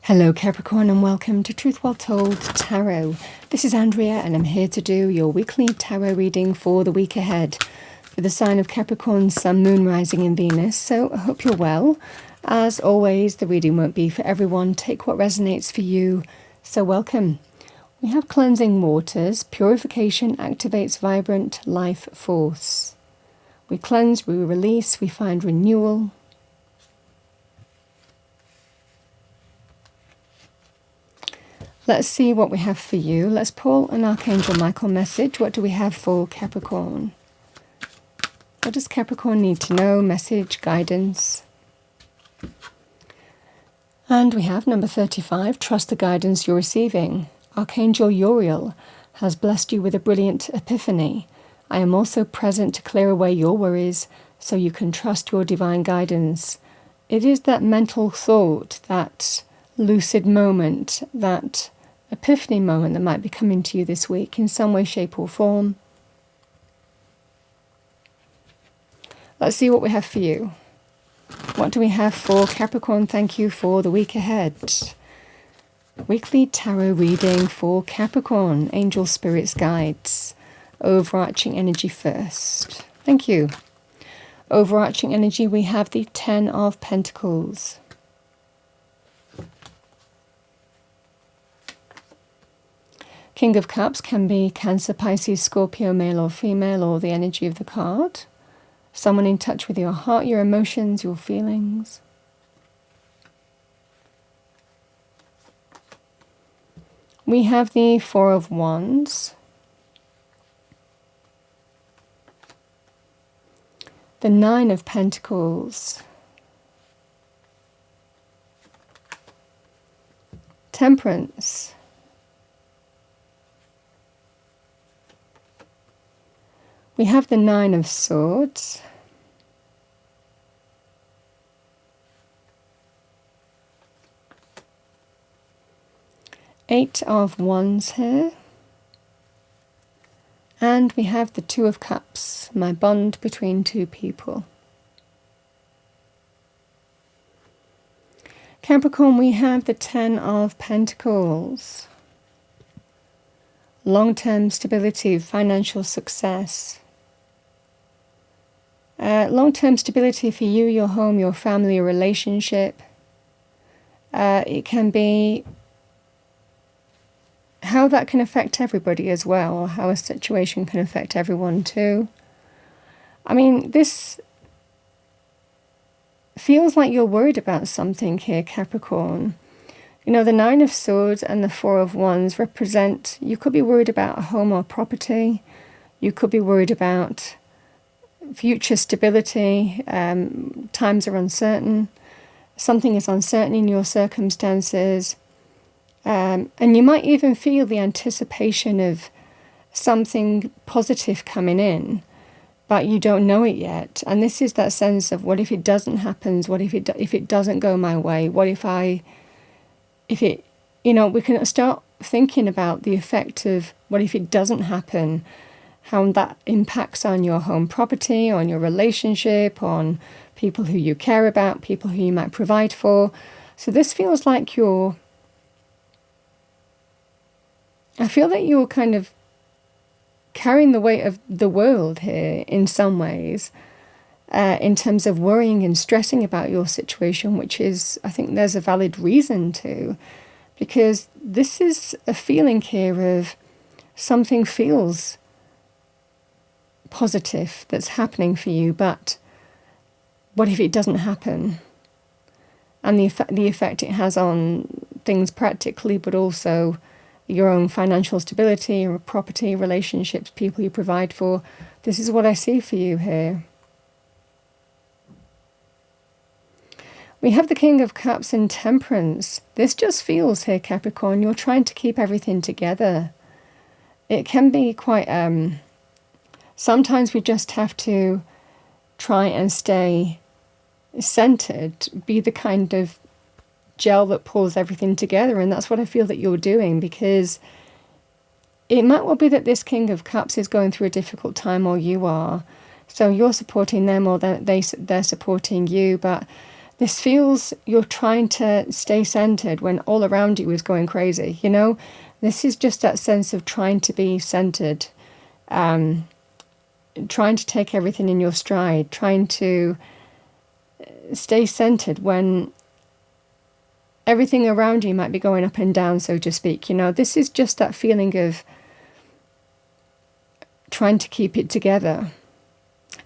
Hello Capricorn and welcome to Truth Well Told Tarot. This is Andrea and I'm here to do your weekly tarot reading for the week ahead for the sign of Capricorn, Sun, Moon, Rising in Venus. So I hope you're well. As always, the reading won't be for everyone. Take what resonates for you. So welcome. We have cleansing waters. Purification activates vibrant life force. We cleanse, we release, we find renewal. Let's see what we have for you. Let's pull an Archangel Michael message. What do we have for Capricorn? What does Capricorn need to know? Message, guidance. And we have number 35, trust the guidance you're receiving. Archangel Uriel has blessed you with a brilliant epiphany. I am also present to clear away your worries so you can trust your divine guidance. It is that mental thought, that lucid moment, that epiphany moment that might be coming to you this week in some way, shape or form. Let's see what we have for you. What do we have for Capricorn? Thank you for the week ahead. Weekly tarot reading for Capricorn. Angel spirits guides. Overarching energy first. Thank you. Overarching energy, we have the 10 of Pentacles. King of Cups can be Cancer, Pisces, Scorpio, male or female, or the energy of the card. Someone in touch with your heart, your emotions, your feelings. We have the 4 of Wands. The 9 of Pentacles. Temperance. We have the 9 of Swords. Eight of Wands here. And we have the 2 of Cups, my bond between two people. Capricorn, we have the 10 of Pentacles. Long-term stability, financial success. Long-term stability for you, your home, your family, your relationship. It can be how that can affect everybody as well, or how a situation can affect everyone too. I mean, this feels like you're worried about something here, Capricorn. You know, the 9 of Swords and the 4 of Wands represent, you could be worried about a home or property. You could be worried about future stability. Times are uncertain. Something is uncertain in your circumstances. And you might even feel the anticipation of something positive coming in, but you don't know it yet. And this is that sense of, what if it doesn't happen? What if it doesn't go my way? What if it, you know, we can start thinking about the effect of what if it doesn't happen, how that impacts on your home property, on your relationship, on people who you care about, people who you might provide for. So this feels like I feel that you're kind of carrying the weight of the world here in some ways, in terms of worrying and stressing about your situation, which is, I think there's a valid reason to, because this is a feeling here of something feels positive that's happening for you, but what if it doesn't happen? And the effect it has on things practically, but also your own financial stability, your property, relationships, people you provide for. This is what I see for you here. We have the King of Cups and Temperance. This just feels here, Capricorn, you're trying to keep everything together. It can be quite, sometimes we just have to try and stay centered, be the kind of gel that pulls everything together, and that's what I feel that you're doing, because it might well be that this King of Cups is going through a difficult time, or you are, so you're supporting them, or they're supporting you, but this feels you're trying to stay centered when all around you is going crazy. This is just that sense of trying to be centered, trying to take everything in your stride, trying to stay centered when everything around you might be going up and down, so to speak. This is just that feeling of trying to keep it together.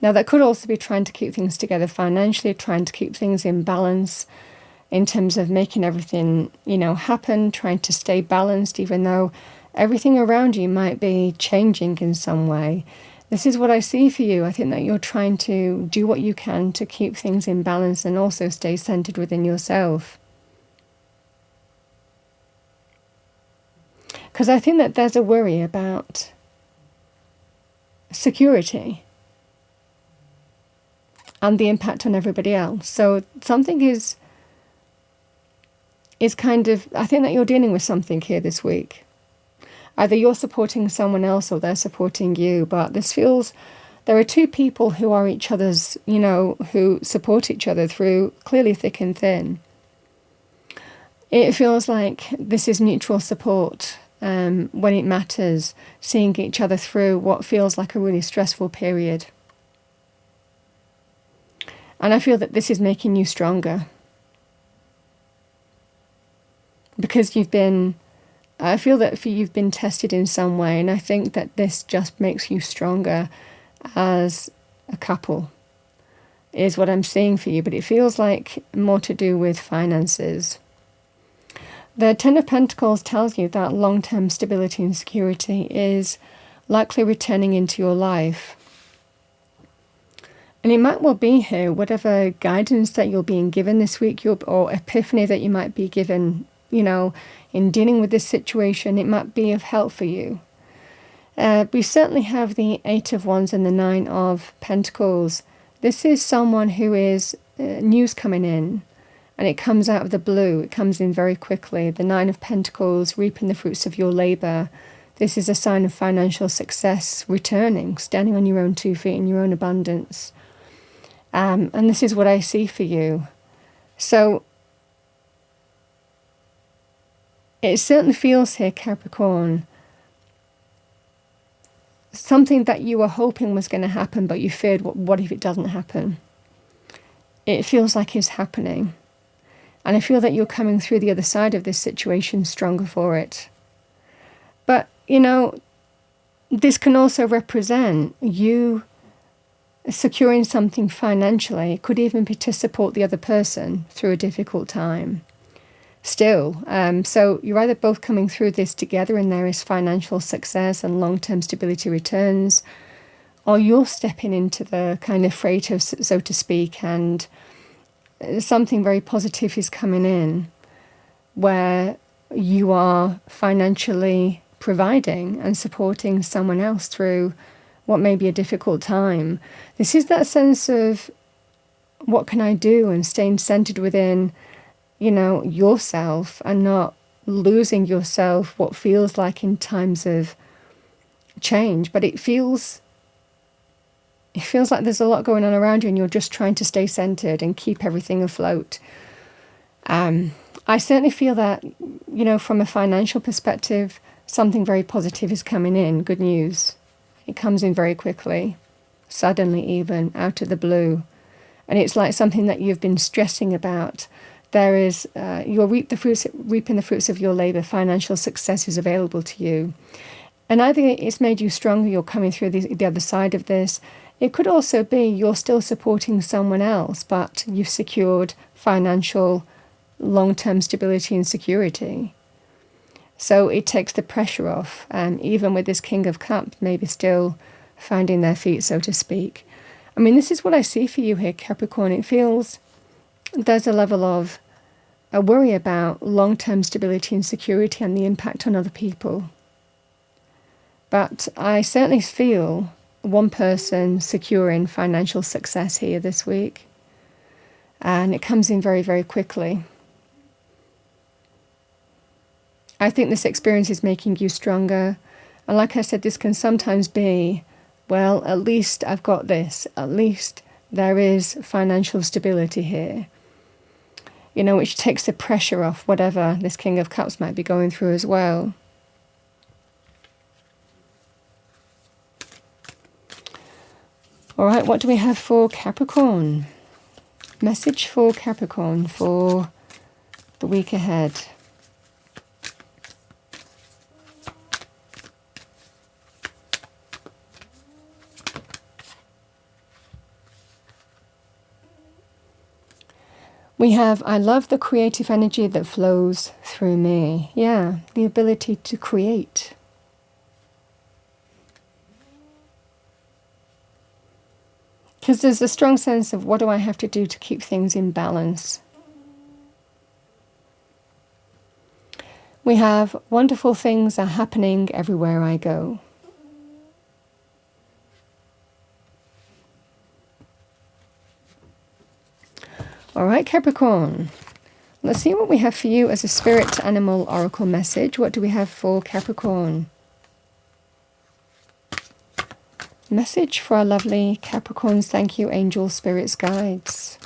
Now, that could also be trying to keep things together financially, trying to keep things in balance in terms of making everything, happen, trying to stay balanced, even though everything around you might be changing in some way. This is what I see for you. I think that you're trying to do what you can to keep things in balance and also stay centered within yourself. Because I think that there's a worry about security and the impact on everybody else. So something is kind of, I think that you're dealing with something here this week. Either you're supporting someone else or they're supporting you, but this feels there are two people who are each other's, who support each other through clearly thick and thin. It feels like this is mutual support when it matters, seeing each other through what feels like a really stressful period. And I feel that this is making you stronger. Because I feel that you've been tested in some way, and I think that this just makes you stronger as a couple, is what I'm seeing for you. But it feels like more to do with finances. The Ten of Pentacles tells you that long-term stability and security is likely returning into your life. And it might well be here, whatever guidance that you're being given this week, or epiphany that you might be given, in dealing with this situation, it might be of help for you. We certainly have the Eight of Wands and the Nine of Pentacles. This is someone who is news coming in, and it comes out of the blue. It comes in very quickly. The Nine of Pentacles, reaping the fruits of your labor. This is a sign of financial success returning, standing on your own 2 feet in your own abundance. And this is what I see for you. So it certainly feels here, Capricorn, something that you were hoping was going to happen, but you feared, what if it doesn't happen? It feels like it's happening. And I feel that you're coming through the other side of this situation stronger for it. But, this can also represent you securing something financially. It could even be to support the other person through a difficult time. Still, so you're either both coming through this together and there is financial success and long-term stability returns, or you're stepping into the kind of freighter, so to speak, and something very positive is coming in where you are financially providing and supporting someone else through what may be a difficult time. This is that sense of what can I do, and staying centered within, yourself, and not losing yourself, what feels like in times of change. But it feels like there's a lot going on around you, and you're just trying to stay centered and keep everything afloat. I certainly feel that, from a financial perspective, something very positive is coming in, good news. It comes in very quickly, suddenly even, out of the blue. And it's like something that you've been stressing about. There is, you're reaping the fruits of your labor. Financial success is available to you. And either it's made you stronger, you're coming through the other side of this. It could also be you're still supporting someone else, but you've secured financial long-term stability and security. So it takes the pressure off, even with this King of Cups maybe still finding their feet, so to speak. I mean, this is what I see for you here, Capricorn. It feels there's a level of a worry about long-term stability and security and the impact on other people. But I certainly feel one person securing financial success here this week. And it comes in very, very quickly. I think this experience is making you stronger. And like I said, this can sometimes be, well, at least I've got this. At least there is financial stability here. which takes the pressure off whatever this King of Cups might be going through as well. All right, what do we have for Capricorn? Message for Capricorn for the week ahead. We have, I love the creative energy that flows through me. Yeah, the ability to create. Because there's a strong sense of what do I have to do to keep things in balance. We have wonderful things are happening everywhere I go. All right, Capricorn. Let's see what we have for you as a spirit animal oracle message. What do we have for Capricorn? Message for our lovely Capricorns. Thank you, angels, spirits, guides.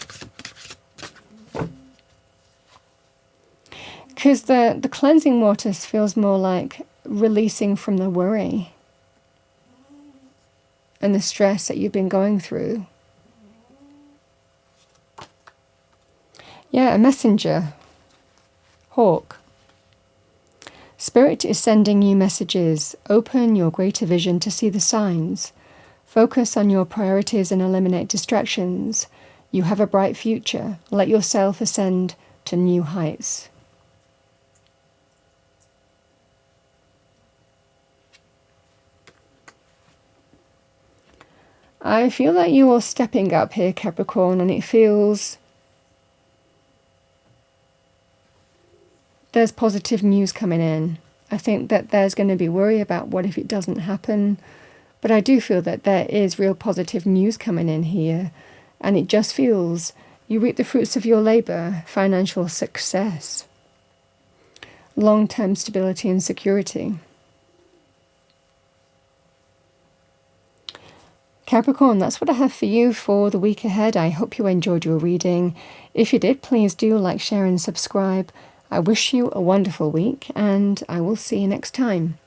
Because the cleansing waters feels more like releasing from the worry and the stress that you've been going through. Yeah, a messenger. Hawk. Spirit is sending you messages. Open your greater vision to see the signs. Focus on your priorities and eliminate distractions. You have a bright future. Let yourself ascend to new heights. I feel that you are stepping up here, Capricorn, and it feels there's positive news coming in. I think that there's going to be worry about what if it doesn't happen, but I do feel that there is real positive news coming in here, and it just feels you reap the fruits of your labor, financial success, long-term stability and security. Capricorn, that's what I have for you for the week ahead. I hope you enjoyed your reading. If you did, please do like, share and subscribe. I wish you a wonderful week, and I will see you next time.